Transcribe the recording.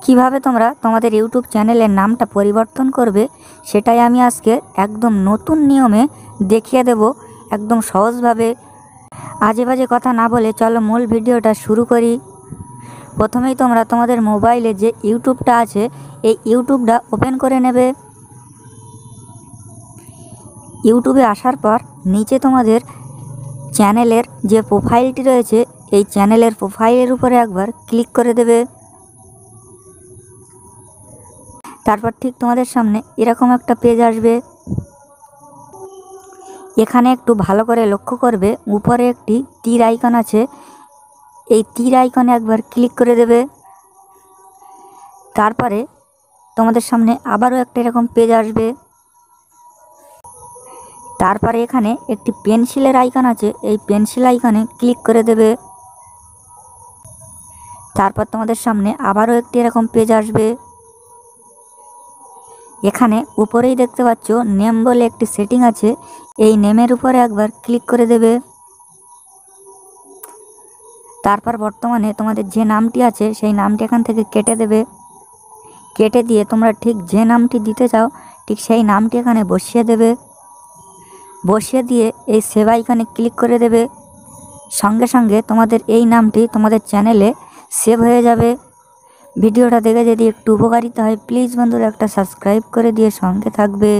কিভাবে তোমরা তোমাদের ইউটিউব চ্যানেলের নামটা পরিবর্তন করবে সেটাই আমি আজকে একদম নতুন নিয়মে দেখিয়ে দেব, একদম সহজভাবে। আজে বাজে কথা না বলে চলো মূল ভিডিওটা শুরু করি। প্রথমেই তোমরা তোমাদের মোবাইলে যে ইউটিউবটা আছে এই ইউটিউবটা ওপেন করে নেবে। ইউটিউবে আসার পর নিচে তোমাদের চ্যানেলের যে প্রোফাইলটি রয়েছে এই চ্যানেলের প্রোফাইলের উপরে একবার ক্লিক করে দেবে। তারপর ঠিক তোমাদের সামনে এরকম একটা পেজ আসবে। এখানে একটু ভালো করে লক্ষ্য করবে, উপরে একটি তীর আইকন আছে, এই তীর আইকনে একবার ক্লিক করে দেবে। তারপরে তোমাদের সামনে আবারও একটা এরকম পেজ আসবে। তারপরে এখানে একটি পেন্সিলের আইকন আছে, এই পেন্সিল আইকনে ক্লিক করে দেবে। তারপর তোমাদের সামনে আবারও একটি এরকম পেজ আসবে। এখানে উপরেই দেখতে পাচ্ছ নেম বলে একটি সেটিং আছে, এই নেমের উপরে একবার ক্লিক করে দেবে। তারপর বর্তমানে তোমাদের যে নামটি আছে সেই নামটি এখান থেকে কেটে দেবে। কেটে দিয়ে তোমরা ঠিক যে নামটি দিতে চাও ঠিক সেই নামটি এখানে বসিয়ে দেবে। বসিয়ে দিয়ে এই সেভ আইকনে ক্লিক করে দেবে। সঙ্গে সঙ্গে তোমাদের এই নামটি তোমাদের চ্যানেলে সেভ হয়ে যাবে। ভিডিওটা দেখে যদি একটু উপকারিতা হয় প্লিজ বন্ধুরা একটা সাবস্ক্রাইব করে দিয়ে সঙ্গে থাকবে।